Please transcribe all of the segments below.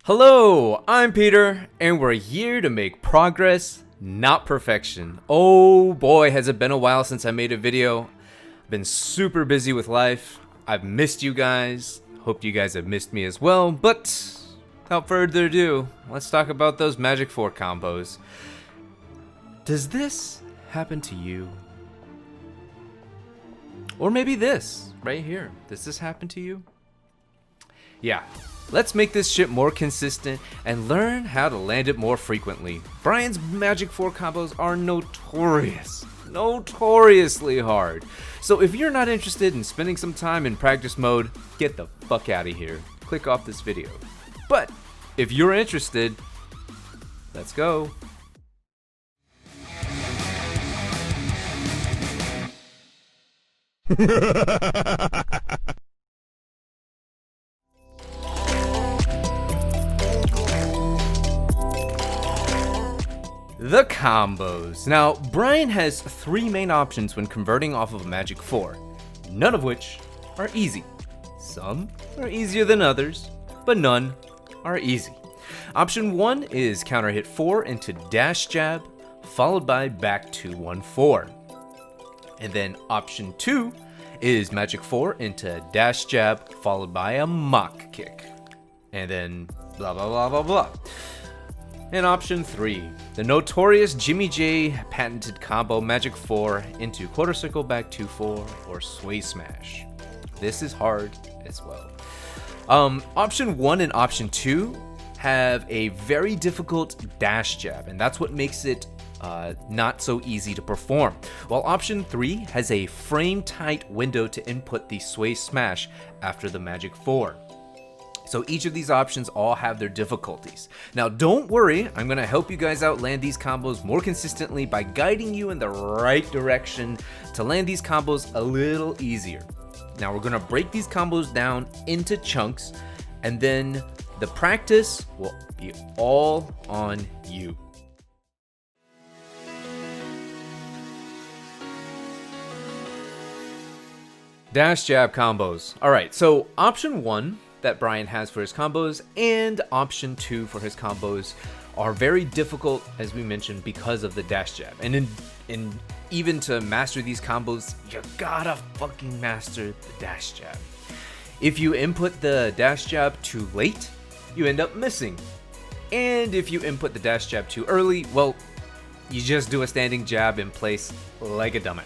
Hello, I'm Peter, and we're here to make progress, not perfection. Oh boy, has it been a while since I made a video. I've been super busy with life. I've missed you guys. Hope you guys have missed me as well, but without further ado, let's talk about those Magic 4 combos. Does this happen to you? Or maybe this, right here. Does this happen to you? Yeah. Let's make this shit more consistent and learn how to land it more frequently. Bryan's Magic 4 combos are notoriously hard. So if you're not interested in spending some time in practice mode, get the fuck out of here. Click off this video. But if you're interested, let's go. The combos. Now, Bryan has three main options when converting off of a Magic 4, none of which are easy. Some are easier than others, but none are easy. Option 1 is counter hit 4 into dash jab, followed by back 2-1-4. And then option 2 is Magic 4 into dash jab, followed by a mock kick. And then blah blah blah blah blah. And option 3, the notorious Jimmy J patented combo Magic 4 into quarter circle back 2-4 or sway smash. This is hard as well. Option 1 and option 2 have a very difficult dash jab, and that's what makes it not so easy to perform. While option 3 has a frame tight window to input the sway smash after the Magic 4. So each of these options all have their difficulties. Now don't worry, I'm going to help you guys out land these combos more consistently by guiding you in the right direction to land these combos a little easier. Now we're going to break these combos down into chunks, and then the practice will be all on you. Dash jab combos. Alright, so option 1 that Bryan has for his combos and option 2 for his combos are very difficult, as we mentioned, because of the dash jab. And even to master these combos, you gotta fucking master the dash jab. If you input the dash jab too late, you end up missing. And if you input the dash jab too early, well, you just do a standing jab in place like a dumbass.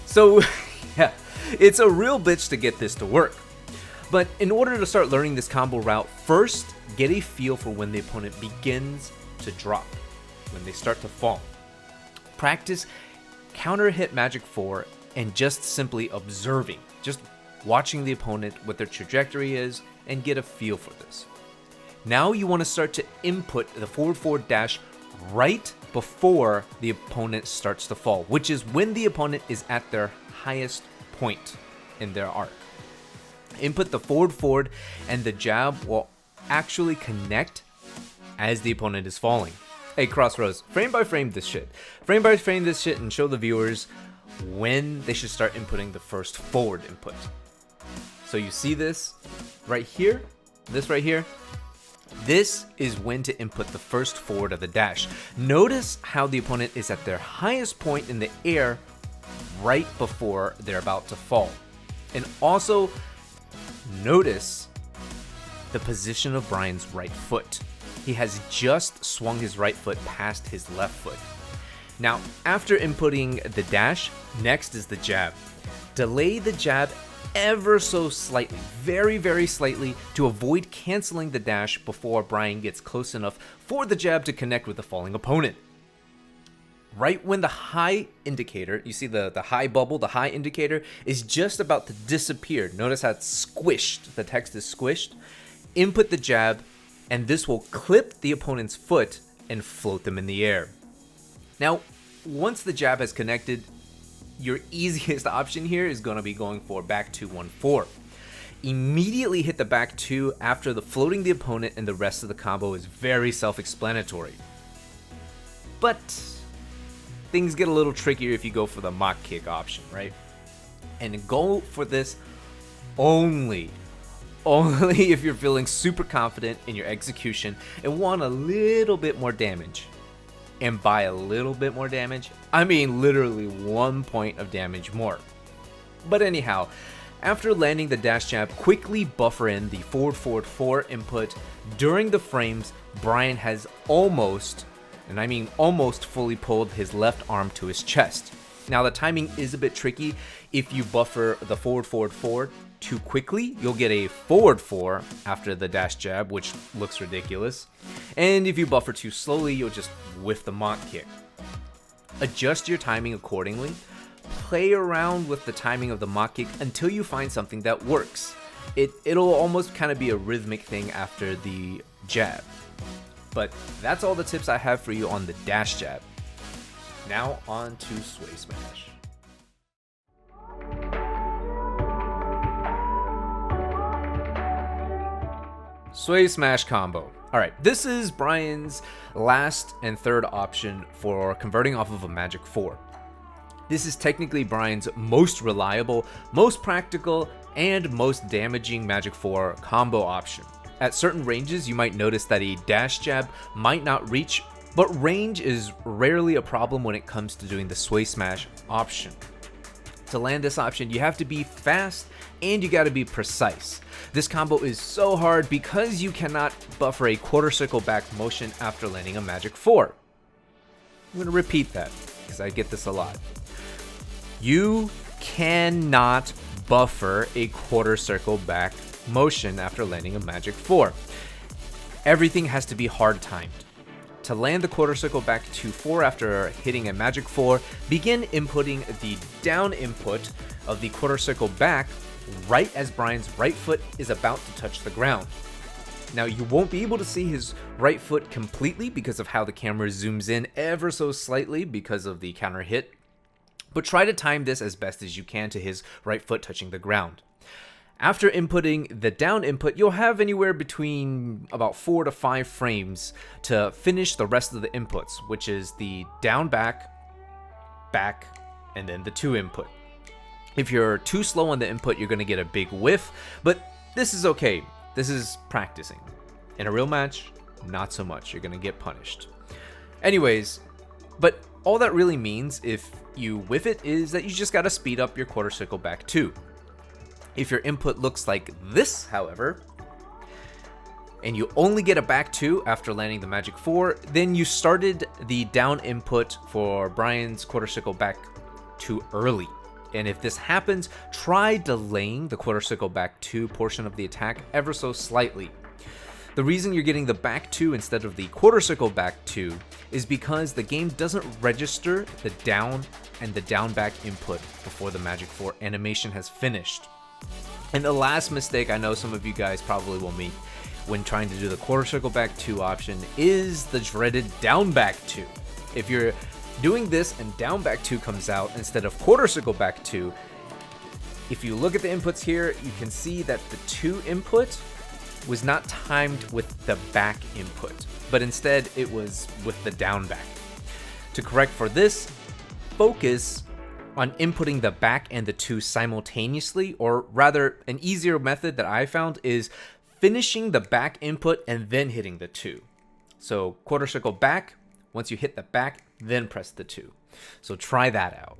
So yeah, it's a real bitch to get this to work. But in order to start learning this combo route, first get a feel for when the opponent begins to drop, when they start to fall. Practice counter hit Magic 4 and just simply observing, just watching the opponent, what their trajectory is, and get a feel for this. Now you want to start to input the forward dash right before the opponent starts to fall, which is when the opponent is at their highest point in their arc. Input the forward, and the jab will actually connect as the opponent is falling. Hey, Crossroads, frame by frame this shit. Frame by frame this shit and show the viewers when they should start inputting the first forward input. So you see this right here, this right here. This is when to input the first forward of the dash. Notice how the opponent is at their highest point in the air right before they're about to fall. And also, notice the position of Bryan's right foot. He has just swung his right foot past his left foot. Now, after inputting the dash, next is the jab. Delay the jab ever so slightly, very, very slightly, to avoid canceling the dash before Bryan gets close enough for the jab to connect with the falling opponent. Right when the high indicator, you see the high bubble, the high indicator is just about to disappear. Notice how it's squished, the text is squished. Input the jab, and this will clip the opponent's foot and float them in the air. Now, once the jab has connected, your easiest option here is going to be going for back 2-1-4. Immediately hit the back 2 after floating the opponent, and the rest of the combo is very self-explanatory. But things get a little trickier if you go for the mock kick option, right? And go for this only only if you're feeling super confident in your execution and want a little bit more damage. And by a little bit more damage, I mean literally 1 point of damage more. But anyhow, after landing the dash jab, quickly buffer in the forward forward 4 input. During the frames, Bryan has almost, and I mean almost, fully pulled his left arm to his chest. Now the timing is a bit tricky. If you buffer the forward forward 4 too quickly, you'll get a forward 4 after the dash jab, which looks ridiculous. And if you buffer too slowly, you'll just whiff the mock kick. Adjust your timing accordingly. Play around with the timing of the mock kick until you find something that works. It'll almost kind of be a rhythmic thing after the jab. But that's all the tips I have for you on the dash jab. Now on to Sway Smash. Sway Smash combo. Alright, this is Bryan's last and third option for converting off of a Magic 4. This is technically Bryan's most reliable, most practical, and most damaging Magic 4 combo option. At certain ranges, you might notice that a dash jab might not reach, but range is rarely a problem when it comes to doing the Sway Smash option. To land this option, you have to be fast and you gotta be precise. This combo is so hard because you cannot buffer a quarter circle back motion after landing a Magic 4. I'm gonna repeat that because I get this a lot. You cannot buffer a quarter circle back motion after landing a Magic 4. Everything has to be hard timed. To land the quarter circle back to 4 after hitting a Magic 4, begin inputting the down input of the quarter circle back right as Bryan's right foot is about to touch the ground. Now you won't be able to see his right foot completely because of how the camera zooms in ever so slightly because of the counter hit, but try to time this as best as you can to his right foot touching the ground. After inputting the down input, you'll have anywhere between about 4 to 5 frames to finish the rest of the inputs, which is the down back, back, and then the 2 input. If you're too slow on the input, you're going to get a big whiff, but this is okay. This is practicing. In a real match, not so much. You're going to get punished. Anyways, but all that really means if you whiff it is that you just got to speed up your quarter circle back 2. If your input looks like this, however, and you only get a back 2 after landing the Magic 4, then you started the down input for Bryan's quarter circle back too early. And if this happens, try delaying the quarter circle back 2 portion of the attack ever so slightly. The reason you're getting the back 2 instead of the quarter circle back 2 is because the game doesn't register the down and the down back input before the Magic 4 animation has finished. And the last mistake I know some of you guys probably will make when trying to do the quarter circle back 2 option is the dreaded down back 2. If you're doing this and down back 2 comes out instead of quarter circle back 2, if you look at the inputs here, you can see that the 2 input was not timed with the back input, but instead it was with the down back. To correct for this, focus on inputting the back and the 2 simultaneously, or rather an easier method that I found is finishing the back input and then hitting the 2. So quarter circle back, once you hit the back, then press the 2. So try that out.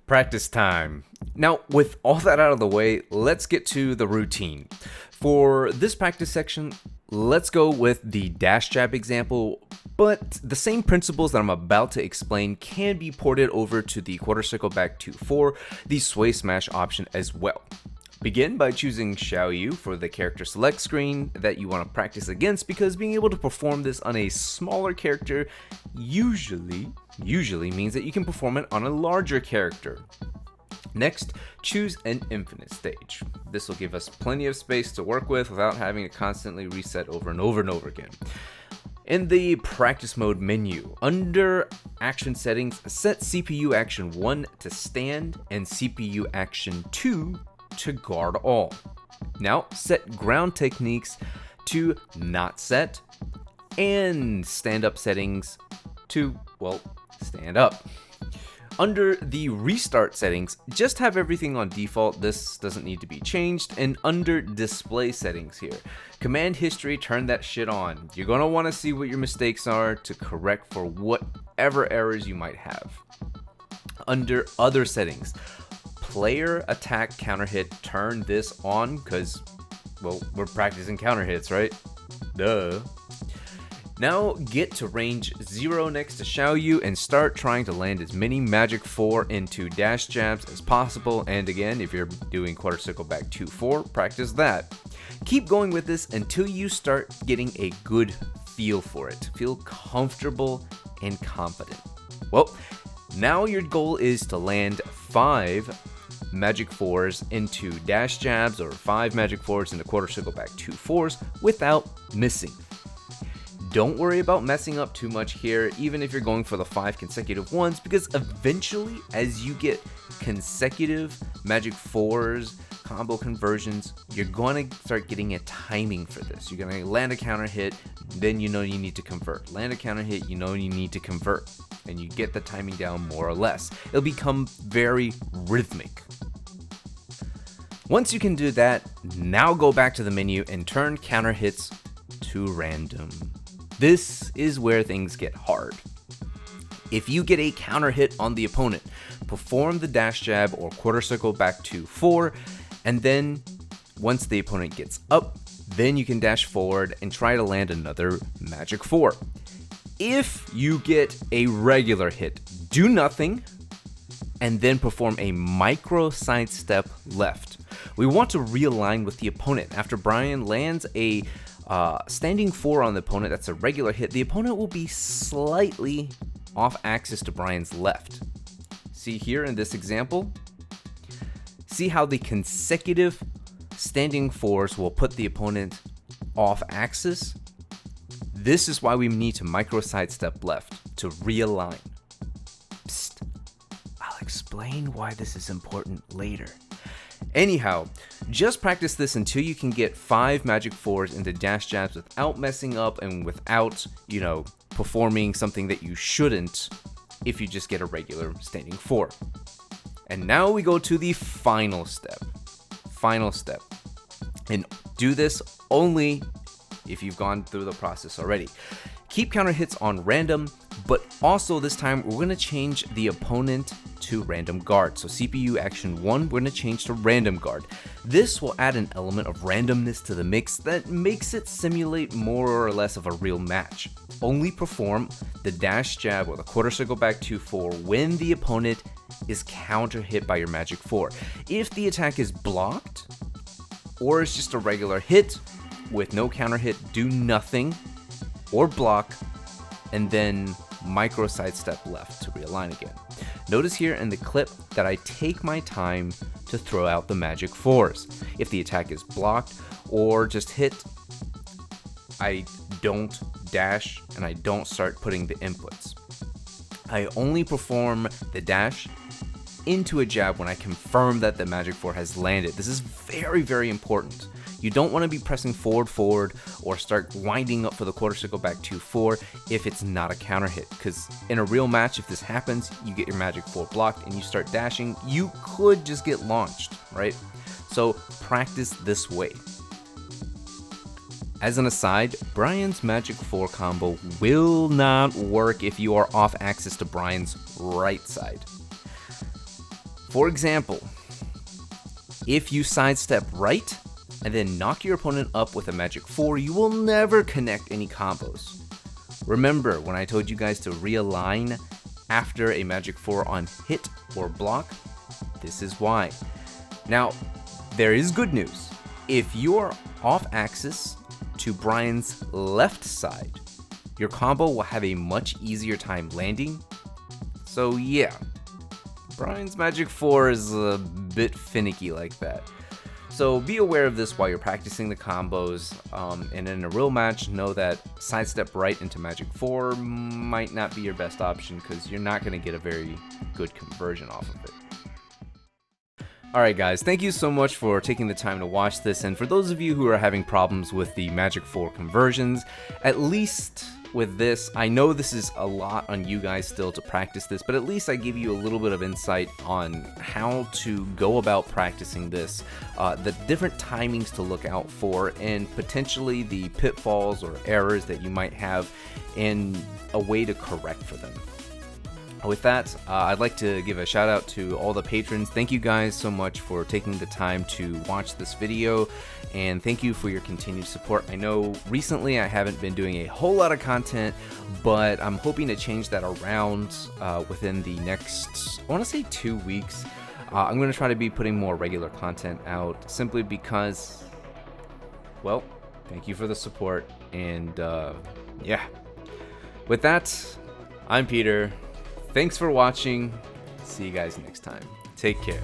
Practice time. Now, with all that out of the way, let's get to the routine. For this practice section, let's go with the dash jab example, but the same principles that I'm about to explain can be ported over to the quarter circle back 2 for the Sway Smash option as well. Begin by choosing Xiao Yu for the character select screen that you want to practice against, because being able to perform this on a smaller character usually means that you can perform it on a larger character. Next, choose an infinite stage. This will give us plenty of space to work with without having to constantly reset over and over and over again. In the practice mode menu, under action settings, set CPU action 1 to stand and CPU action 2 to guard all. Now set ground techniques to not set and stand up settings to, well, stand up. Under the restart settings, just have everything on default. This doesn't need to be changed. And under display settings here, command history, turn that shit on. You're gonna want to see what your mistakes are to correct for whatever errors you might have. Under other settings, player attack counter hit, turn this on because, well, we're practicing counter hits, right? Duh. Now get to range 0 next to Xiaoyu and start trying to land as many Magic 4 into dash jabs as possible. And again, if you're doing quarter circle back 2-4, practice that. Keep going with this until you start getting a good feel for it. Feel comfortable and confident. Well, now your goal is to land 5 Magic 4s into dash jabs or 5 Magic 4s into quarter circle back 2-4s without missing. Don't worry about messing up too much here, even if you're going for the 5 consecutive ones, because eventually, as you get consecutive Magic 4s, combo conversions, you're going to start getting a timing for this. You're going to land a counter hit, then you know you need to convert. Land a counter hit, you know you need to convert. And you get the timing down more or less. It'll become very rhythmic. Once you can do that, now go back to the menu and turn counter hits to random. This is where things get hard. If you get a counter hit on the opponent, perform the dash jab or quarter circle back 2-4, and then once the opponent gets up, then you can dash forward and try to land another Magic 4. If you get a regular hit, do nothing, and then perform a micro side step left. We want to realign with the opponent. After Bryan lands a standing 4 on the opponent, that's a regular hit, the opponent will be slightly off axis to Bryan's left. See here in this example? See how the consecutive standing 4s will put the opponent off axis? This is why we need to micro sidestep left to realign. Psst, I'll explain why this is important later. Anyhow, just practice this until you can get 5 Magic 4s into dash jabs without messing up and without, performing something that you shouldn't if you just get a regular standing 4. And now we go to the final step. And do this only if you've gone through the process already. Keep counter hits on random, but also this time we're going to change the opponent to random guard. So CPU action 1, we're going to change to random guard. This will add an element of randomness to the mix that makes it simulate more or less of a real match. Only perform the dash jab or the quarter circle back 2-4 when the opponent is counter hit by your Magic 4. If the attack is blocked or it's just a regular hit with no counter hit, do nothing or block, and then micro sidestep left to realign again. Notice here in the clip that I take my time to throw out the Magic 4s. If the attack is blocked or just hit, I don't dash and I don't start putting the inputs. I only perform the dash into a jab when I confirm that the Magic 4 has landed. This is very, very important. You don't want to be pressing forward, or start winding up for the quarter circle back 2-4 if it's not a counter hit. Because in a real match, if this happens, you get your Magic 4 blocked and you start dashing, you could just get launched, right? So practice this way. As an aside, Bryan's Magic 4 combo will not work if you are off axis to Bryan's right side. For example, if you sidestep right and then knock your opponent up with a Magic 4, you will never connect any combos. Remember when I told you guys to realign after a Magic 4 on hit or block? This is why. Now, there is good news. If you're off axis to Bryan's left side, your combo will have a much easier time landing. So yeah, Bryan's Magic 4 is a bit finicky like that. So be aware of this while you're practicing the combos, and in a real match, know that sidestep right into Magic 4 might not be your best option because you're not going to get a very good conversion off of it. Alright guys, thank you so much for taking the time to watch this, and for those of you who are having problems with the Magic 4 conversions, at least with this, I know this is a lot on you guys still to practice this, but at least I give you a little bit of insight on how to go about practicing this, the different timings to look out for, and potentially the pitfalls or errors that you might have, and a way to correct for them. With that, I'd like to give a shout out to all the patrons. Thank you guys so much for taking the time to watch this video, and thank you for your continued support. I know recently I haven't been doing a whole lot of content, but I'm hoping to change that around within the next, I want to say 2 weeks. I'm going to try to be putting more regular content out, simply because, well, thank you for the support, and yeah. With that, I'm Peter. Thanks for watching. See you guys next time. Take care.